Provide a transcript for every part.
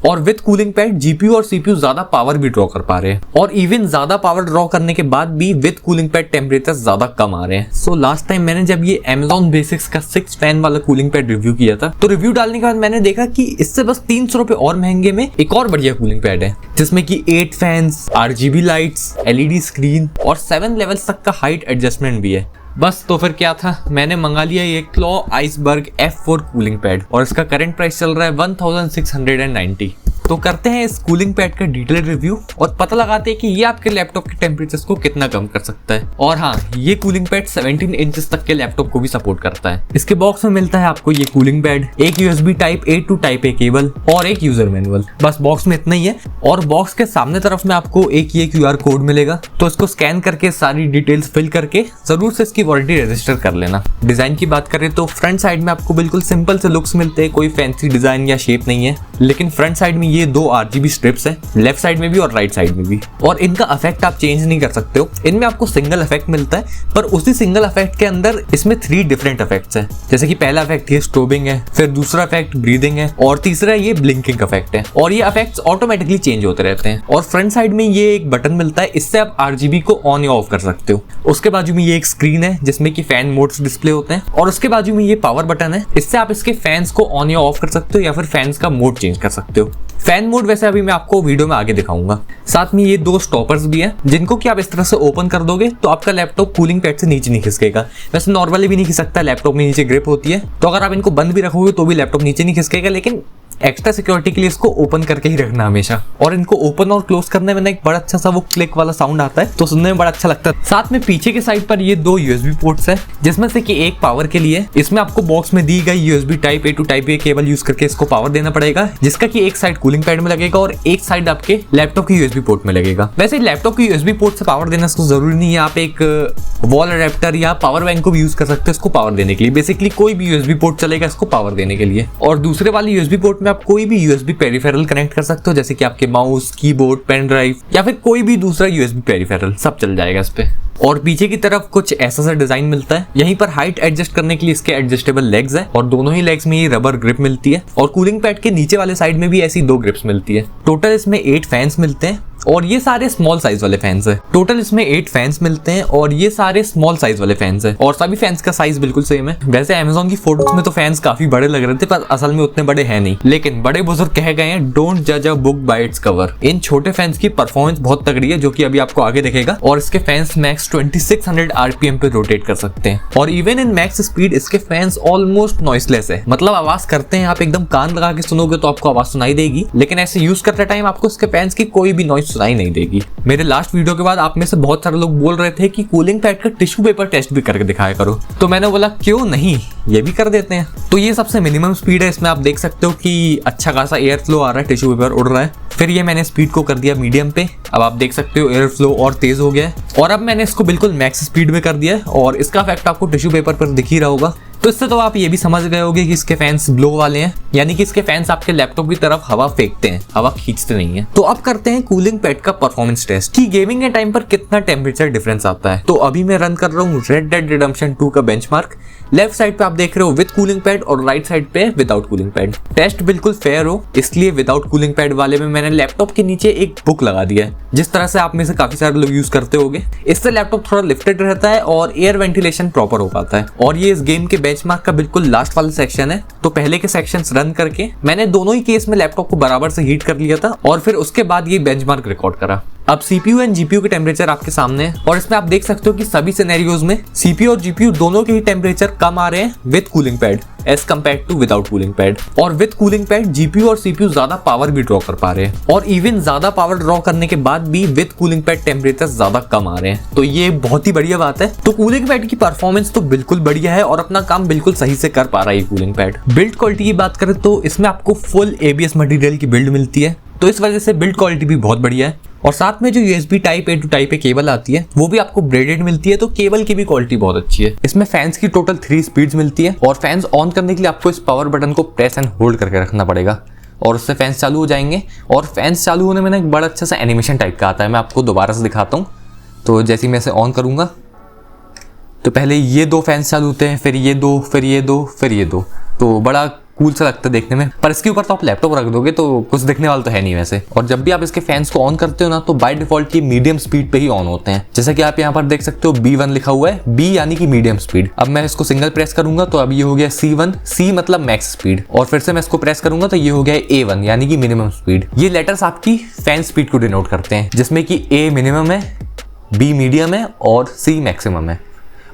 और with cooling pad GPU और CPU ज्यादा पावर भी ड्रॉ कर पा रहे हैं, और इवन ज्यादा पावर ड्रॉ करने के बाद भी विद कूलिंग पैड टेम्परेचर ज्यादा कम आ रहे हैं। सो लास्ट टाइम मैंने जब ये Amazon Basics का 6 फैन वाला कूलिंग पैड रिव्यू किया था, तो रिव्यू डालने के बाद मैंने देखा कि इससे बस 300 रुपए और महंगे में एक और बढ़िया कूलिंग पैड है, जिसमें कि 8 fans, RGB lights, LED screen और 7 लेवल्स तक का हाइट एडजस्टमेंट भी है। बस तो फिर क्या था, मैंने मंगा लिया ये claw iceberg F4 cooling pad, और इसका करंट प्राइस चल रहा है 1690। तो करते हैं इस कूलिंग पैड का डिटेल रिव्यू और पता लगाते हैं कि ये आपके लैपटॉप के टेम्परेचर्स को कितना कम कर सकता है। और हाँ, ये कूलिंग पैड 17 इंचेस तक के लैपटॉप को भी सपोर्ट करता है। इसके बॉक्स में मिलता है आपको ये कूलिंग पैड, एक USB type A to type A cable और एक यूजर मैनुअल। बस बॉक्स में इतना ही है। और बॉक्स के सामने तरफ में आपको एक ये QR कोड मिलेगा, तो इसको स्कैन करके सारी डिटेल्स फिल करके जरूर से इसकी वारंटी रजिस्टर कर लेना। डिजाइन की बात करें तो फ्रंट साइड में आपको बिल्कुल सिंपल से लुक्स मिलते हैं, कोई फैंसी डिजाइन या शेप नहीं है, लेकिन फ्रंट साइड में ये 2 RGB स्ट्रिप्स है, लेफ्ट साइड में भी और राइट साइड में भी, और इनका इफेक्ट आप चेंज नहीं कर सकते हो। इनमें आपको सिंगल इफेक्ट मिलता है, पर उसी सिंगल इफेक्ट के अंदर इसमें 3 डिफरेंट इफेक्ट्स हैं। जैसे कि पहला इफेक्ट ये स्ट्रोबिंग है, फिर दूसरा इफेक्ट ब्रीदिंग है, और तीसरा ये ब्लिंकिंग इफेक्ट है, और ये इफेक्ट्स ऑटोमेटिकली चेंज होते रहते हैं। और फ्रंट साइड में ये एक बटन मिलता है, इससे आप RGB को ऑन या ऑफ कर सकते हो। उसके बाजू में ये एक स्क्रीन है जिसमें कि फैन मोड्स डिस्प्ले होते हैं, और उसके बाजू में ये पावर बटन है, इससे आप इसके फैंस को ऑन या ऑफ कर सकते हो या फिर फैंस का मोड चेंज कर सकते हो। फैन मोड वैसे अभी मैं आपको वीडियो में आगे दिखाऊंगा। साथ में ये 2 स्टॉपर्स भी हैं, जिनको कि आप इस तरह से ओपन कर दोगे तो आपका लैपटॉप कूलिंग पैड से नीचे नहीं खिसकेगा। वैसे नॉर्मली भी नहीं खिसकता, लैपटॉप में नीचे ग्रिप होती है, तो अगर आप इनको बंद भी रखोगे तो भी लैपटॉप नीचे नहीं खिसकेगा, लेकिन एक्स्ट्रा सिक्योरिटी के लिए इसको ओपन करके ही रखना हमेशा। और इनको ओपन और क्लोज करने में एक बड़ा अच्छा सा वो क्लिक वाला साउंड आता है, तो सुनने में बड़ा अच्छा लगता है। साथ में पीछे के साइड पर ये 2 USB पोर्ट्स है, जिसमें से कि एक पावर के लिए, इसमें आपको बॉक्स में दी गई USB type A to type A cable use करके इसको पावर देना पड़ेगा, जिसका कि एक साइड कूलिंग पैड में लगेगा और एक साइड आपके लैपटॉप की USB पोर्ट में लगेगा। वैसे लैपटॉप की USB पोर्ट से पावर देना इसको जरूरी नहीं है, आप एक वॉल अडेप्टर या पावर बैंक को भी यूज कर सकते हो इसको पावर देने के लिए। बेसिकली कोई भी USB पोर्ट चलेगा इसको पावर देने के लिए। और दूसरे वाली USB पोर्ट में आप कोई भी USB पेरिफेरल कनेक्ट कर सकते हो, जैसे कि आपके माउस, कीबोर्ड, पेन ड्राइव या फिर कोई भी दूसरा USB पेरिफेरल, सब चल जाएगा इस पे। और पीछे की तरफ कुछ ऐसा सा डिजाइन मिलता है, यहीं पर हाइट एडजस्ट करने के लिए इसके एडजस्टेबल लेग्स है, और दोनों ही लेग्स में ये रबर ग्रिप मिलती है, और कूलिंग पैड के नीचे वाले साइड में भी ऐसी 2 ग्रिप्स मिलती है। टोटल इसमें 8 फैंस मिलते हैं, और ये सारे स्मॉल साइज वाले फैंस है। टोटल इसमें 8 फैंस मिलते हैं, और ये सारे स्मॉल साइज वाले फैंस है, और सभी फैंस का साइज बिल्कुल सेम है। वैसे Amazon की फोटोज में तो फैंस काफी बड़े लग रहे थे, पर असल में उतने बड़े हैं नहीं, लेकिन बड़े बुजुर्ग कह गए हैं डोंट जज a book by its cover. इन छोटे फैंस की परफॉर्मेंस बहुत तगड़ी है, जो कि अभी आपको आगे दिखेगा। और इसके फैंस मैक्स 2600 RPM पे रोटेट कर सकते हैं, और इवन इन मैक्स स्पीड इसके फैंस ऑलमोस्ट नॉइसलेस है, मतलब आवाज करते हैं, आप एकदम कान लगा के सुनोगे तो आपको आवाज सुनाई देगी, लेकिन ऐसे यूज करते टाइम आपको इसके फैंस की कोई भी नॉइस सुनाई नहीं देगी। मेरे लास्ट वीडियो के बाद आप में से बहुत सारे लोग बोल रहे थे कि कूलिंग पैड का टिश्यू पेपर टेस्ट भी करके दिखाया करो, तो मैंने बोला क्यों नहीं, ये भी कर देते हैं। तो ये सबसे मिनिमम स्पीड है, इसमें आप देख सकते हो कि अच्छा खासा एयर फ्लो आ रहा है, टिश्यू पेपर उड़ रहा है। फिर ये मैंने स्पीड को कर दिया मीडियम पे, अब आप देख सकते हो एयर फ्लो और तेज हो गया है। और अब मैंने इसको बिल्कुल मैक्स स्पीड में कर दिया है, और इसका इफेक्ट आपको टिश्यू पेपर पर दिख ही रहा होगा। तो इससे तो आप ये भी समझ गए होंगे कि इसके फैंस ब्लो वाले हैं, यानी कि इसके फैंस आपके लैपटॉप की तरफ हवा फेंकते हैं, हवा खींचते नहीं है। तो अब करते हैं कूलिंग पैड का परफॉर्मेंस टेस्ट कि गेमिंग के टाइम पर कितना टेम्परेचर डिफरेंस आता है। तो अभी मैं रन कर रहा हूँ रेड डेड रिडेम्पशन 2 का बेंचमार्क। लेफ्ट साइड पे आप देख रहे हो विद कूलिंग पैड और राइट साइड पे विदाउट कूलिंग पैड। टेस्ट बिल्कुल फेयर हो इसलिए विदाउट कूलिंग पैड वाले में मैंने लैपटॉप के नीचे एक बुक लगा दिया है, जिस तरह से आप में से काफी सारे लोग यूज करते होंगे। इससे लैपटॉप थोड़ा लिफ्टेड रहता है और एयर वेंटिलेशन प्रॉपर हो पाता है। और ये इस गेम के बेंचमार्क का बिल्कुल लास्ट वाला सेक्शन है। तो पहले के सेक्शंस रन करके मैंने दोनों ही केस में लैपटॉप को बराबर से हीट कर लिया था, और फिर उसके बाद ये बेंचमार्क रिकॉर्ड करा। अब CPU एंड GPU के टेम्परेचर आपके सामने है, और इसमें आप देख सकते हो कि सभी सिनेरियोज में CPU और GPU दोनों के ही टेम्परेचर कम आ रहे हैं with cooling pad as compared to without cooling pad. और विद कूलिंग पैड GPU और CPU ज्यादा पावर भी ड्रॉ कर पा रहे हैं, और इवन ज्यादा पावर ड्रॉ करने के बाद भी विद कूलिंग पैड टेम्परेचर ज्यादा कम आ रहे हैं। तो ये बहुत ही बढ़िया बात है। तो कूलिंग पैड की परफॉर्मेंस तो बिल्कुल बढ़िया है और अपना काम बिल्कुल सही से कर पा रहा है कूलिंग पैड। बिल्ड क्वालिटी की बात करें तो इसमें आपको फुल ABS मटेरियल की बिल्ड मिलती है, तो इस वजह से बिल्ड क्वालिटी भी बहुत बढ़िया है। और साथ में जो USB type A to type A cable आती है वो भी आपको ब्रेडेड मिलती है, तो केबल की भी क्वालिटी बहुत अच्छी है। इसमें फैंस की टोटल 3 स्पीड्स मिलती है, और फैंस ऑन करने के लिए आपको इस पावर बटन को प्रेस एंड होल्ड करके रखना पड़ेगा, और उससे फैंस चालू हो जाएंगे। और फैंस चालू होने में ना एक बड़ा अच्छा सा एनिमेशन टाइप का आता है, मैं आपको दोबारा से दिखाता हूँ। तो जैसे मैं इसे ऑन करूँगा तो पहले ये 2 फैंस चालू होते हैं, फिर ये 2, फिर ये 2, फिर ये 2, तो बड़ा कूल सा लगता है देखने में, पर इसके ऊपर तो आप लैपटॉप रख दोगे तो कुछ दिखने वाला तो है नहीं वैसे। और जब भी आप इसके फैंस को ऑन करते हो ना तो बाय डिफॉल्ट ये मीडियम स्पीड पे ही ऑन होते हैं, जैसा कि आप यहाँ पर देख सकते हो B1 लिखा हुआ है, B यानी कि मीडियम स्पीड। अब मैं इसको सिंगल प्रेस करूंगा तो अब ये हो गया C1, C मतलब मैक्स स्पीड, और फिर से मैं इसको प्रेस करूंगा तो ये हो गया A1 यानी कि मिनिमम स्पीड। ये लेटर्स आपकी फैन स्पीड को डिनोट करते हैं, जिसमें कि A मिनिमम है, B मीडियम है और C मैक्सिमम है।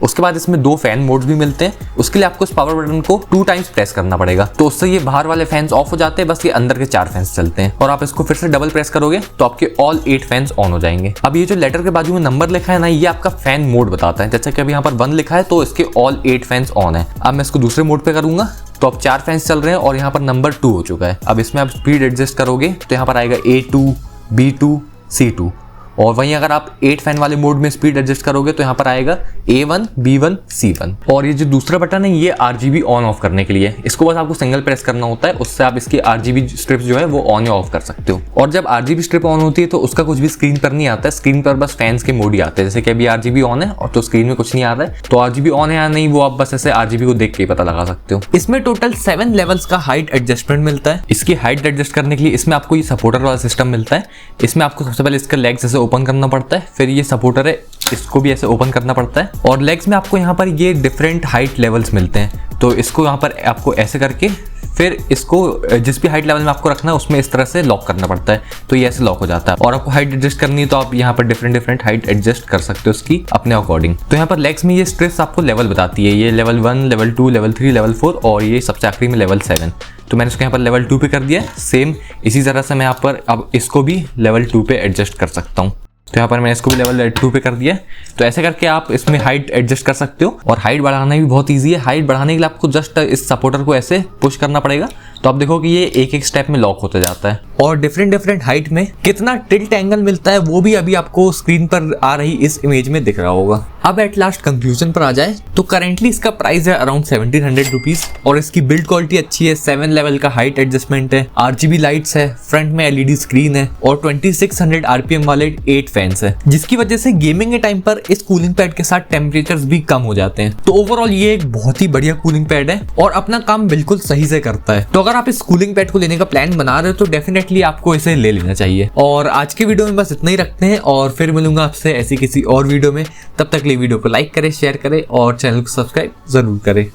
उसके बाद इसमें 2 फैन मोड्स भी मिलते हैं, उसके लिए आपको इस पावर बटन को 2 टाइम्स प्रेस करना पड़ेगा, तो उससे ये बाहर वाले फैंस ऑफ हो जाते हैं, बस ये अंदर के 4 फैंस चलते हैं। और आप इसको फिर से डबल प्रेस करोगे तो आपके ऑल 8 फैंस ऑन हो जाएंगे। अब ये जो लेटर के बाजू में नंबर लिखा है ना, ये आपका फैन मोड बताता है, जैसे कि अभी यहाँ पर 1 लिखा है तो इसके ऑल 8 फैंस ऑन है। अब मैं इसको दूसरे मोड पे करूंगा तो अब 4 फैंस चल रहे हैं और यहाँ पर नंबर 2 हो चुका है। अब इसमें आप स्पीड एडजस्ट करोगे तो यहाँ पर आएगा A2, B2, C2, और वहीं अगर आप 8 फैन वाले मोड में स्पीड एडजस्ट करोगे तो यहाँ पर आएगा A1, B1, C1। और ये जो दूसरा बटन है ये RGB ऑन ऑफ करने के लिए, इसको बस आपको सिंगल प्रेस करना होता है, उससे आप इसकी RGB स्ट्रिप्स जो है वो ऑन या ऑफ कर सकते हो। और जब RGB स्ट्रिप ऑन होती है तो उसका कुछ भी स्क्रीन पर नहीं आता है, स्क्रीन पर बस फैंस के मोड ही आते हैं, जैसे कि अभी RGB ऑन है और तो स्क्रीन में कुछ नहीं आ रहा है, तो RGB ऑन है या नहीं वो आप बस ऐसे RGB को देख के ही पता लगा सकते हो। इसमें टोटल 7 लेवल्स का हाइट एडजस्टमेंट मिलता है। इसकी हाइट एडजस्ट करने के लिए इसमें आपको ये सपोर्टर वाला सिस्टम मिलता है। इसमें आपको सबसे पहले इसका लेग्स ऐसे ओपन करना पड़ता है, फिर ये सपोर्टर है इसको भी ऐसे ओपन करना पड़ता है, और लेग्स में आपको यहाँ पर ये डिफरेंट हाइट लेवल्स मिलते हैं, तो इसको यहाँ पर आपको ऐसे करके फिर इसको जिस भी हाइट लेवल में आपको रखना है उसमें इस तरह से लॉक करना पड़ता है, तो ये ऐसे लॉक हो जाता है। और आपको हाइट एडजस्ट करनी है तो आप यहाँ पर डिफरेंट हाइट एडजस्ट कर सकते हो उसकी अपने अकॉर्डिंग। तो यहाँ पर लेग्स में ये स्ट्रिप्स आपको लेवल बताती है, ये लेवल 1, लेवल 2, लेवल 3, लेवल 4 और ये सबसे आखिरी में लेवल 7। तो मैंने इसको यहाँ पर लेवल 2 पे कर दिया। सेम इसी तरह से मैं यहाँ पर अब इसको भी लेवल 2 पे एडजस्ट कर सकता हूँ, तो यहाँ पर मैंने इसको भी लेवल 2 पे कर दिया। तो ऐसे करके आप इसमें हाइट एडजस्ट कर सकते हो, और हाइट बढ़ाना भी बहुत इजी है। हाइट बढ़ाने के लिए आपको जस्ट इस सपोर्टर को ऐसे पुश करना पड़ेगा, तो आप देखो कि ये एक स्टेप में लॉक होता जाता है। और डिफरेंट हाइट में कितना टिल्ट एंगल मिलता है वो भी अभी आपको स्क्रीन पर आ रही इस इमेज में दिख रहा होगा। अब एट लास्ट कंक्लूजन पर आ जाए तो करेंटली इसका प्राइस है अराउंड 1700 रुपीज, और इसकी बिल्ड क्वालिटी अच्छी है, 7 लेवल का हाइट एडजस्टमेंट है, RGB लाइट्स है, फ्रंट में LED स्क्रीन है और 2600 RPM वाले 8 फैंस है, जिसकी वजह से गेमिंग के टाइम पर इस कूलिंग पैड के साथ टेम्परेचर्स भी कम हो जाते हैं। तो ओवरऑल ये एक बहुत ही बढ़िया कूलिंग पैड है और अपना काम बिल्कुल सही से करता है। तो अगर आप इस कूलिंग पैड को लेने का प्लान बना रहे हो तो डेफिनेटली आपको इसे ले लेना चाहिए। और आज के वीडियो में बस इतना ही रखते हैं, और फिर मिलूंगा आपसे ऐसी किसी और वीडियो में। तब तक के लिए वीडियो को लाइक करें, शेयर करें और चैनल को सब्सक्राइब जरूर करें।